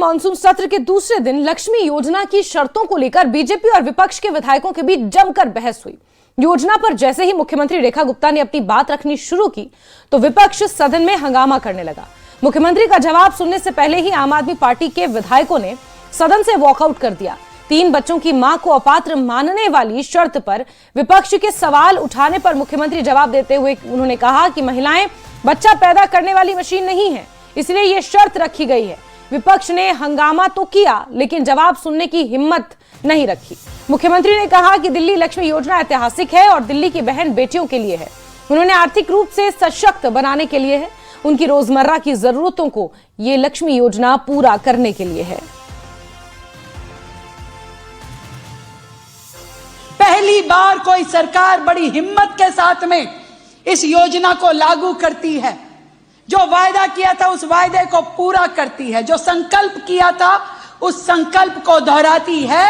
Monsoon सत्र के दूसरे दिन लक्ष्मी योजना की शर्तों को लेकर बीजेपी और विपक्ष के विधायकों के बीच जमकर बहस हुई। योजना पर जैसे ही मुख्यमंत्री रेखा गुप्ता ने अपनी बात रखनी शुरू की तो विपक्ष सदन में हंगामा करने लगा। मुख्यमंत्री का जवाब सुनने से पहले ही आम आदमी पार्टी के विधायकों ने सदन से वॉकआउट कर दिया। 3 बच्चों की मां को अपात्र मानने वाली शर्त पर विपक्ष के सवाल उठाने पर मुख्यमंत्री जवाब देते हुए उन्होंने कहा कि महिलाएं बच्चा पैदा करने वाली मशीन नहीं है, इसलिए यह शर्त रखी गई है। विपक्ष ने हंगामा तो किया लेकिन जवाब सुनने की हिम्मत नहीं रखी। मुख्यमंत्री ने कहा कि दिल्ली लक्ष्मी योजना ऐतिहासिक है और दिल्ली की बहन बेटियों के लिए है। उन्होंने आर्थिक रूप से सशक्त बनाने के लिए है, उनकी रोजमर्रा की जरूरतों को ये लक्ष्मी योजना पूरा करने के लिए है। पहली बार कोई सरकार बड़ी हिम्मत के साथ में इस योजना को लागू करती है। जो वायदा किया था उस वायदे को पूरा करती है, जो संकल्प किया था उस संकल्प को दोहराती है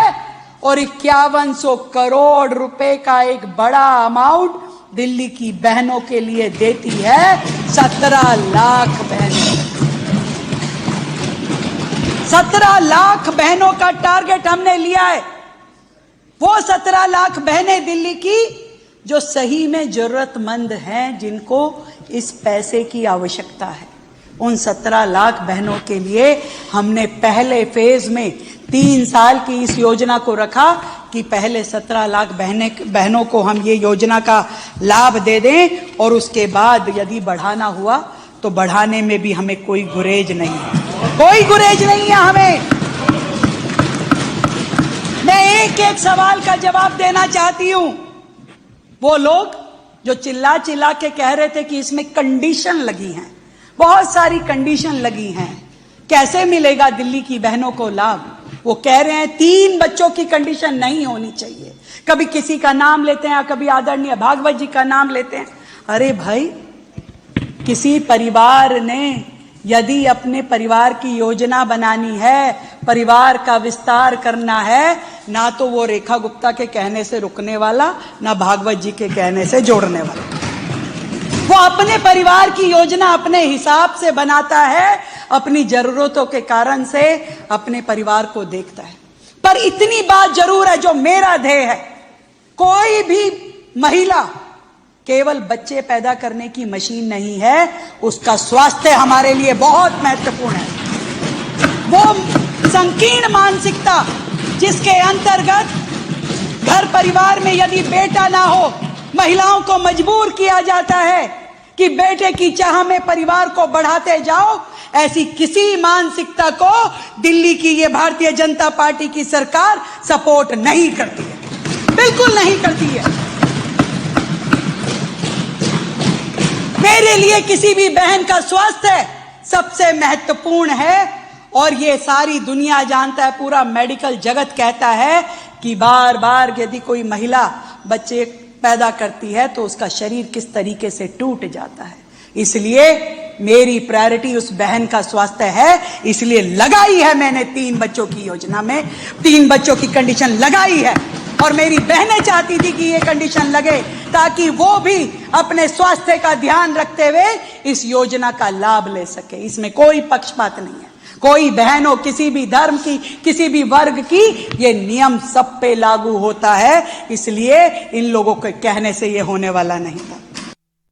और 5100 करोड़ रुपए का एक बड़ा अमाउंट दिल्ली की बहनों के लिए देती है। 17 लाख बहनों, 17 लाख बहनों का टारगेट हमने लिया है। वो 17 लाख बहनें दिल्ली की जो सही में जरूरतमंद हैं, जिनको इस पैसे की आवश्यकता है, उन 17 लाख बहनों के लिए हमने पहले फेज में 3 साल की इस योजना को रखा कि पहले 17 लाख बहनों को हम ये योजना का लाभ दे दें और उसके बाद यदि बढ़ाना हुआ तो बढ़ाने में भी हमें कोई गुरेज नहीं है, कोई गुरेज नहीं है हमें। मैं एक सवाल का जवाब देना चाहती हूं। वो लोग जो चिल्ला चिल्ला के कह रहे थे कि इसमें कंडीशन लगी हैं, बहुत सारी कंडीशन लगी हैं, कैसे मिलेगा दिल्ली की बहनों को लाभ? वो कह रहे हैं 3 बच्चों की कंडीशन नहीं होनी चाहिए। कभी किसी का नाम लेते हैं, कभी आदरणीय भागवत जी का नाम लेते हैं। अरे भाई, किसी परिवार ने यदि अपने परिवार की योजना बनानी है, परिवार का विस्तार करना है, ना तो वो रेखा गुप्ता के कहने से रुकने वाला, ना भागवत जी के कहने से जोड़ने वाला। वो अपने परिवार की योजना अपने हिसाब से बनाता है, अपनी जरूरतों के कारण से अपने परिवार को देखता है। पर इतनी बात जरूर है, जो मेरा ध्येय है, कोई भी महिला केवल बच्चे पैदा करने की मशीन नहीं है, उसका स्वास्थ्य हमारे लिए बहुत महत्वपूर्ण है। वो संकीर्ण मानसिकता जिसके अंतर्गत घर परिवार में यदि बेटा ना हो, महिलाओं को मजबूर किया जाता है कि बेटे की चाह में परिवार को बढ़ाते जाओ, ऐसी किसी मानसिकता को दिल्ली की ये भारतीय जनता पार्टी की सरकार सपोर्ट नहीं करती है, बिल्कुल नहीं करती है। मेरे लिए किसी भी बहन का स्वास्थ्य सबसे महत्वपूर्ण है और ये सारी दुनिया जानता है, पूरा मेडिकल जगत कहता है कि बार बार यदि कोई महिला बच्चे पैदा करती है तो उसका शरीर किस तरीके से टूट जाता है। इसलिए मेरी प्रायोरिटी उस बहन का स्वास्थ्य है, इसलिए लगाई है मैंने 3 बच्चों की योजना में 3 बच्चों की कंडीशन लगाई है। और मेरी बहनें चाहती थी कि ये कंडीशन लगे ताकि वो भी अपने स्वास्थ्य का ध्यान रखते हुए इस योजना का लाभ ले सके। इसमें कोई पक्षपात नहीं है, कोई बहन हो, किसी भी धर्म की, किसी भी वर्ग की, ये नियम सब पे लागू होता है। इसलिए इन लोगों के कहने से ये होने वाला नहीं था।